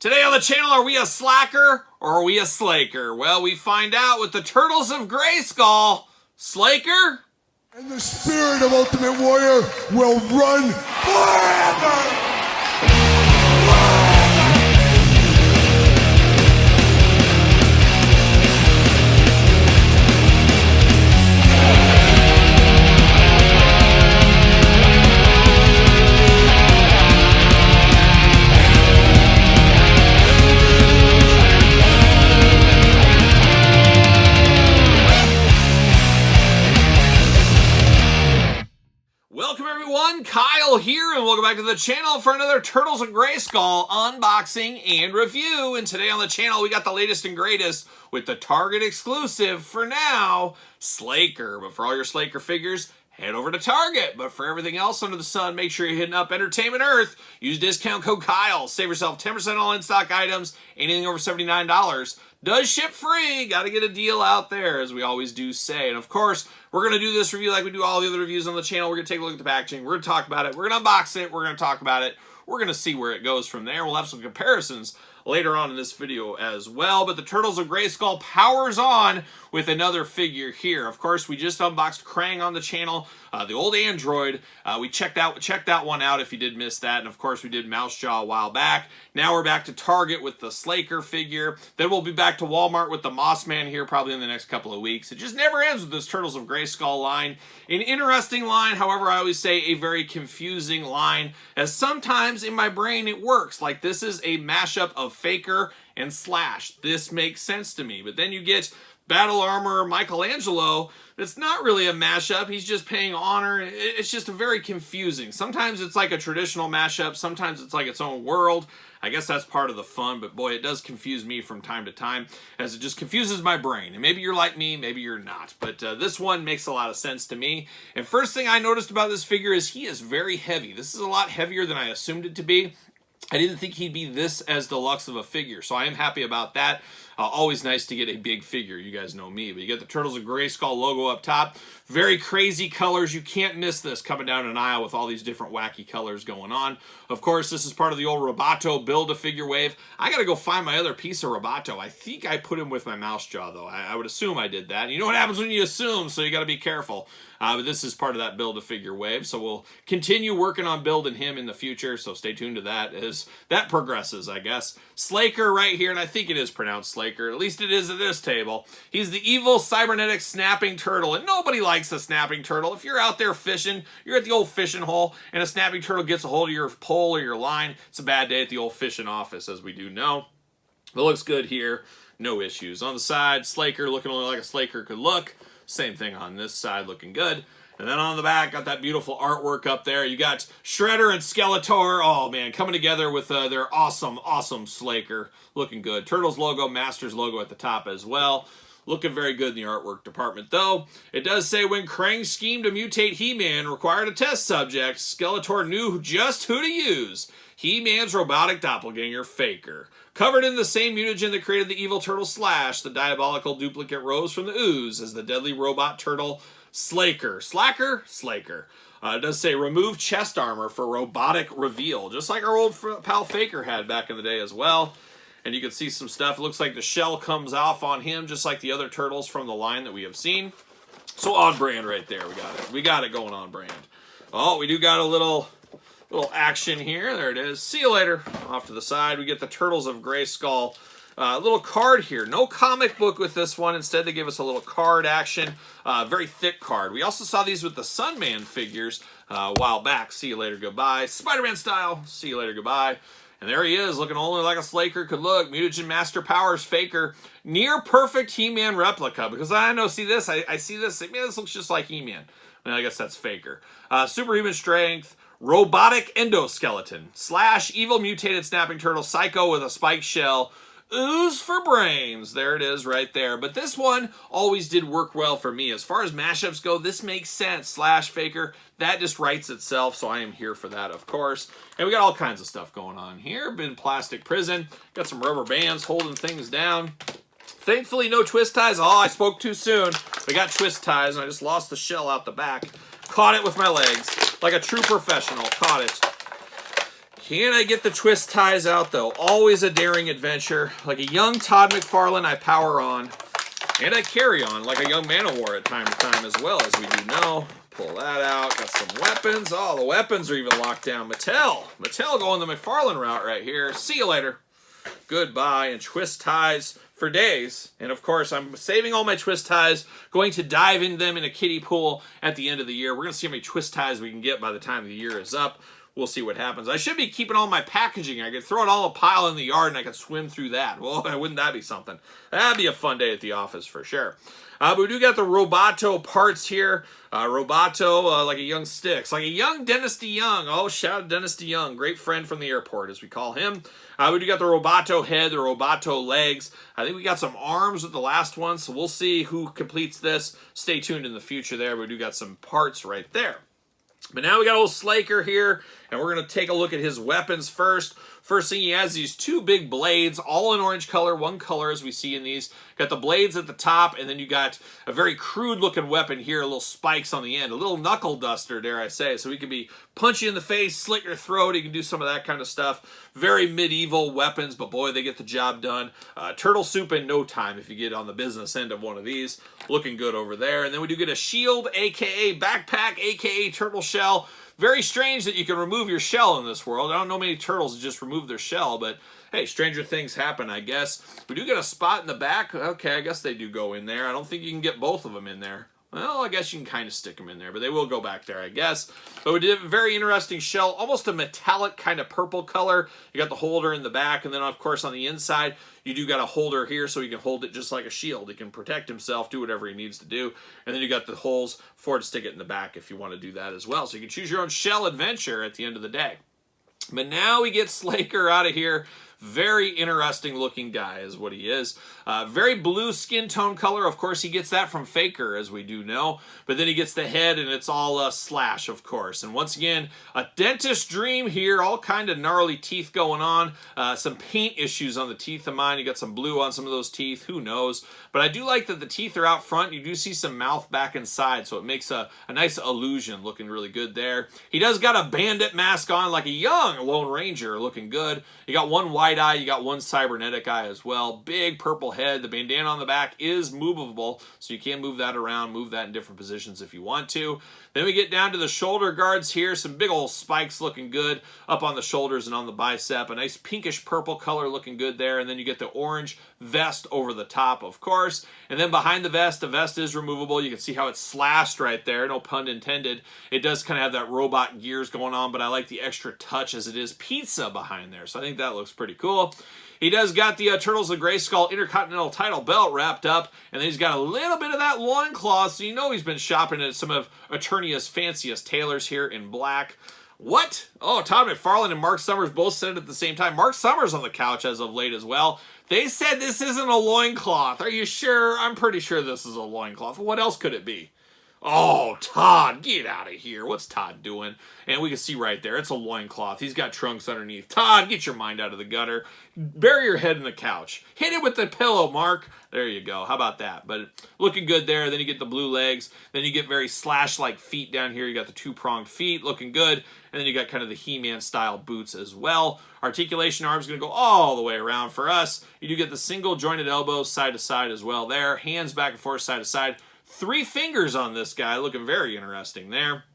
Today on the channel, are we a Sla'ker or are we a Sla'ker? Well, we find out with the Turtles of Grayskull. Sla'ker? And the spirit of Ultimate Warrior will run forever! Welcome everyone, Kyle here, and welcome back to the channel for another Turtles of Grayskull unboxing and review. And today on the channel, we got the latest and greatest with the Target exclusive, for now, Sla'ker. But for all your Sla'ker figures, head over to Target. But for everything else under the sun, make sure you're hitting up Entertainment Earth. Use discount code Kyle. Save yourself 10% on all in-stock items, anything over $79. Does ship free. Got to get a deal out there, as we always do say. And of course, we're going to do this review like we do all the other reviews on the channel. We're going to take a look at the packaging. We're going to talk about it. We're going to unbox it. We're going to talk about it. We're going to see where it goes from there. We'll have some comparisons later on in this video as well. But the Turtles of Grayskull powers on with another figure here. Of course, we just unboxed Krang on the channel, the old android. We checked that one out if you did miss that. And of course, we did Mouse Jaw a while back. Now we're back to Target with the Sla'ker figure. Then we'll be back to Walmart with the Moss Man here probably in the next couple of weeks. It just never ends with this Turtles of Grayskull line. An interesting line, however, I always say a very confusing line, as sometimes in my brain it works. Like this is a mashup of Faker and Slash. This makes sense to me. But then you get Battle Armor Michelangelo. It's not really a mashup. He's just paying honor. It's just very confusing. Sometimes it's like a traditional mashup. Sometimes it's like its own world. I guess that's part of the fun, but boy, it does confuse me from time to time, as it just confuses my brain. And maybe you're like me, maybe you're not. But this one makes a lot of sense to me. And first thing I noticed about this figure is he is very heavy. This is a lot heavier than I assumed it to be. I didn't think he'd be this as deluxe of a figure, so I am happy about that. Always nice to get a big figure. You guys know me. But you get the Turtles of Grayskull logo up top. Very crazy colors. You can't miss this coming down an aisle with all these different wacky colors going on. Of course, this is part of the old Roboto Build-A-Figure wave. I got to go find my other piece of Roboto. I think I put him with my Mouse Jaw, though. I would assume I did that. And you know what happens when you assume, so you got to be careful. But this is part of that Build-A-Figure wave, so we'll continue working on building him in the future, so stay tuned to that as that progresses, I guess. Sla'ker right here, and I think it is pronounced Sla'ker, at least it is at this table. He's the evil cybernetic snapping turtle, and nobody likes a snapping turtle. If you're out there fishing, you're at the old fishing hole, and a snapping turtle gets a hold of your pole or your line, it's a bad day at the old fishing office, as we do know. It looks good here, no issues. On the side, Sla'ker looking only like a Sla'ker could look. Same thing on this side, looking good. And then on the back, got that beautiful artwork up there. You got Shredder and Skeletor, oh man, coming together with their awesome Sla'ker. Looking good. Turtles logo, Masters logo at the top as well. Looking very good in the artwork department, though. It does say when Krang's scheme to mutate He-Man required a test subject, Skeletor knew just who to use. He-Man's robotic doppelganger, Faker. Covered in the same mutagen that created the evil turtle Slash, the diabolical duplicate rose from the ooze as the deadly robot turtle Sla'ker. Sla'ker. It does say remove chest armor for robotic reveal, just like our old pal Faker had back in the day as well. And you can see some stuff. It looks like the shell comes off on him, just like the other turtles from the line that we have seen. So on brand right there. We got it going on brand. Oh, we do got a little action here. There it is. See you later. Off to the side, we get the Turtles of Grayskull. Little card here. No comic book with this one. Instead, they gave us a little card action. Very thick card. We also saw these with the Sunman figures a while back. See you later, goodbye. Spider-Man style. See you later, goodbye. And there he is, looking only like a Sla'ker could look. Mutagen Master Powers Faker. Near perfect He-Man replica. Because I know, see this? I see this. Man, this looks just like He-Man. And I guess that's Faker. Superhuman strength. Robotic endoskeleton. Slash evil mutated snapping turtle. Psycho with a spiked shell. Ooze for brains. There it is right there. But this one always did work well for me. As far as mashups go, this makes sense. Slash Faker, that just writes itself, so I am here for that, of course. And we got all kinds of stuff going on here. Been plastic prison. Got some rubber bands holding things down. Thankfully, no twist ties. Oh, I spoke too soon. We got twist ties, and I just lost the shell out the back. Caught it with my legs. Like a true professional. Caught it. Can I get the twist ties out, though? Always a daring adventure. Like a young Todd McFarlane, I power on. And I carry on like a young Manowar at time to time as well, as we do know. Pull that out. Got some weapons. Oh, the weapons are even locked down. Mattel going the McFarlane route right here. See you later. Goodbye. And twist ties for days. And of course, I'm saving all my twist ties, going to dive into them in a kiddie pool at the end of the year. We're going to see how many twist ties we can get by the time the year is up. We'll see what happens. I should be keeping all my packaging. I could throw it all a pile in the yard and I could swim through that. Well, wouldn't that be something? That'd be a fun day at the office for sure. But we do got the Roboto parts here. Roboto, like a young Styx. Like a young Dennis DeYoung. Oh, shout out Dennis DeYoung. Great friend from the airport, as we call him. We do got the Roboto head, the Roboto legs. I think we got some arms with the last one, so we'll see who completes this. Stay tuned in the future there. We do got some parts right there. But now we got old Sla'ker here, and we're going to take a look at his weapons first. First thing, he has these two big blades, all in orange color, one color as we see in these. Got the blades at the top, and then you got a very crude-looking weapon here, little spikes on the end, a little knuckle duster, dare I say. So he can be punch you in the face, slit your throat, he can do some of that kind of stuff. Very medieval weapons, but boy, they get the job done. Turtle soup in no time if you get on the business end of one of these. Looking good over there. And then we do get a shield, a.k.a. backpack, a.k.a. turtle shell. Very strange that you can remove your shell in this world. I don't know many turtles that just remove their shell, but hey, stranger things happen, I guess. We do get a spot in the back. Okay, I guess they do go in there. I don't think you can get both of them in there. Well, I guess you can kind of stick them in there, but they will go back there, I guess. But we did a very interesting shell, almost a metallic kind of purple color. You got the holder in the back, and then, of course, on the inside, you do got a holder here so he can hold it just like a shield. He can protect himself, do whatever he needs to do. And then you got the holes for it to stick it in the back if you want to do that as well. So you can choose your own shell adventure at the end of the day. But now we get Sla'ker out of here. Very interesting looking guy is what he is. Very blue skin tone color. Of course, he gets that from Faker, as we do know. But then he gets the head, and it's all slash, of course. And once again, a dentist dream here. All kind of gnarly teeth going on. Some paint issues on the teeth of mine. You got some blue on some of those teeth. Who knows? But I do like that the teeth are out front. You do see some mouth back inside, so it makes a nice illusion. Looking really good there. He does got a bandit mask on, like a young Lone Ranger. Looking good. You got one white eye. You got one cybernetic eye as well. Big purple head. The bandana on the back is movable, so you can move that around, move that in different positions if you want to. Then we get down to the shoulder guards here. Some big old spikes looking good up on the shoulders and on the bicep. A nice pinkish purple color looking good there. And then you get the orange vest over the top, of course. And then behind the vest is removable. You can see how it's slashed right there. No pun intended. It does kind of have that robot gears going on, but I like the extra touch as it is pizza behind there. So I think that looks pretty cool. He does got the Turtles of Grayskull Intercontinental title belt wrapped up, and then he's got a little bit of that loincloth, so you know he's been shopping at some of Eternia's fanciest tailors here in black. What? Oh, Todd McFarlane and Mark Summers both said it at the same time. Mark Summers on the couch as of late as well. They said this isn't a loincloth. Are you sure? I'm pretty sure this is a loincloth. What else could it be? Oh, Todd, get out of here. What's Todd doing? And we can see right there, it's a loincloth. He's got trunks underneath. Todd, get your mind out of the gutter. Bury your head in the couch. Hit it with the pillow, Mark. There you go. How about that? But looking good there. Then you get the blue legs. Then you get very Slash-like feet down here. You got the two-pronged feet looking good. And then you got kind of the He-Man style boots as well. Articulation arm's going to go all the way around for us. You do get the single jointed elbows side to side as well there. Hands back and forth side to side. 3 fingers on this guy, looking very interesting there.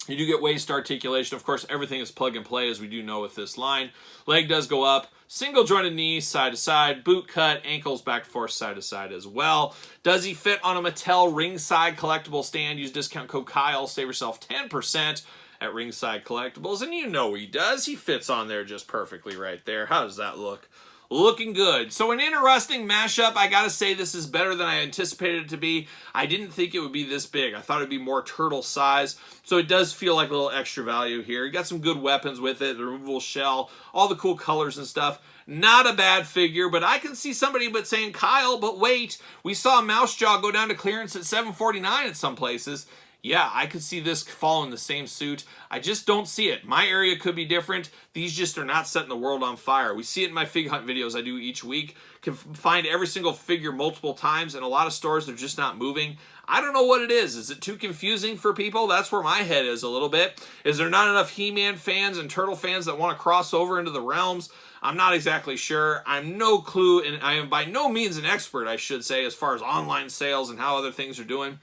You do get waist articulation. Of course, everything is plug and play, as we do know with this line. Leg does go up. Single jointed knee, side to side. Boot cut, ankles back and forth, side to side as well. Does he fit on a Mattel Ringside Collectible stand? Use discount code Kyle. Save yourself 10% at Ringside Collectibles. And you know he does. He fits on there just perfectly right there. How does that look? Looking good. So an interesting mashup. I gotta say this is better than I anticipated it to be. I didn't think it would be this big. I thought it'd be more turtle size. So it does feel like a little extra value here. You got some good weapons with it. The removable shell, all the cool colors and stuff. Not a bad figure, but I can see somebody but saying, Kyle, but wait, we saw Mouse Jaw go down to clearance at $7.49 at some places. yeah, I could see this following the same suit. I just don't see it. My area could be different. These just are not setting the world on fire. We see it in my fig hunt videos I do each week. Can find every single figure multiple times. In a lot of stores, they're just not moving. I don't know what it is. Is it too confusing for people? That's where my head is a little bit. Is there not enough He-Man fans and Turtle fans that want to cross over into the realms? I'm not exactly sure. I'm no clue, and I am by no means an expert, I should say, as far as online sales and how other things are doing.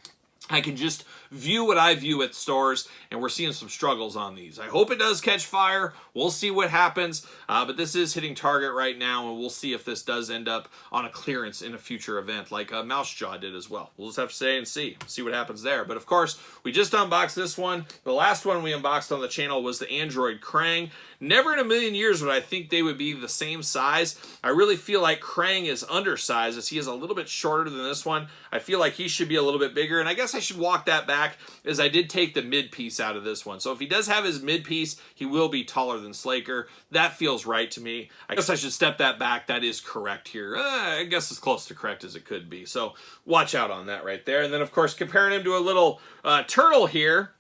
I can just view what I view at stores, and we're seeing some struggles on these. I hope it does catch fire. We'll see what happens, but this is hitting target right now, and we'll see if this does end up on a clearance in a future event like Mouse Jaw did as well. We'll just have to stay and see what happens there. But of course, we just unboxed this one. The last one we unboxed on the channel was the Android Krang. Never in a million years would I think they would be the same size. I really feel like Krang is undersized as he is a little bit shorter than this one. I feel like he should be a little bit bigger, and I guess I should walk that back as I did take the mid piece out of this one. So if he does have his mid piece, he will be taller than Sla'ker. That feels right to me. I guess I should step that back. That is correct here. I guess as close to correct as it could be. So watch out on that right there. And then of course comparing him to a little turtle here,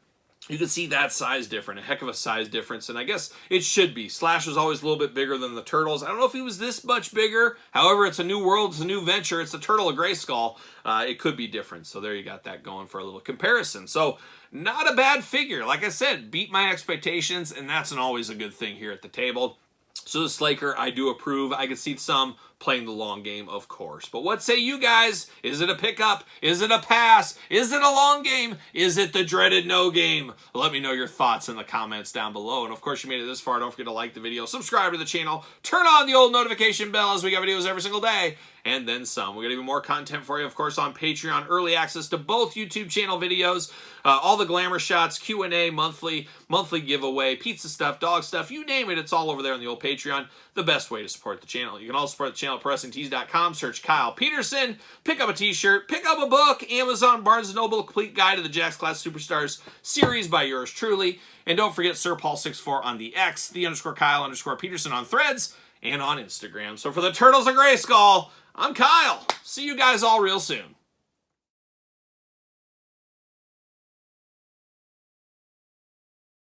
you can see that size difference, a heck of a size difference, and I guess it should be. Slash was always a little bit bigger than the Turtles. I don't know if he was this much bigger. However, it's a new world, it's a new venture. It's the Turtle of Grayskull. It could be different, so there you got that going for a little comparison. So not a bad figure. Like I said, beat my expectations, and that's always a good thing here at the table. So the Sla'ker, I do approve. I can see some playing the long game, of course. But what say you guys? Is it a pickup? Is it a pass? Is it a long game? Is it the dreaded no game? Let me know your thoughts in the comments down below. And of course, you made it this far. Don't forget to like the video, subscribe to the channel, turn on the old notification bell as we got videos every single day, and then some. We got even more content for you, of course, on Patreon. Early access to both YouTube channel videos, all the glamour shots, Q&A, monthly giveaway, pizza stuff, dog stuff, you name it. It's all over there on the old Patreon. The best way to support the channel. You can also support the channel at ProWrestlingTees.com. Search Kyle Peterson. Pick up a t-shirt. Pick up a book. Amazon, Barnes & Noble, Complete Guide to the Jakks Class Superstars series by yours truly. And don't forget Sir Paul 64 on the X, _Kyle_Peterson on Threads, and on Instagram. So for the Turtles of Grayskull, I'm Kyle. See you guys all real soon.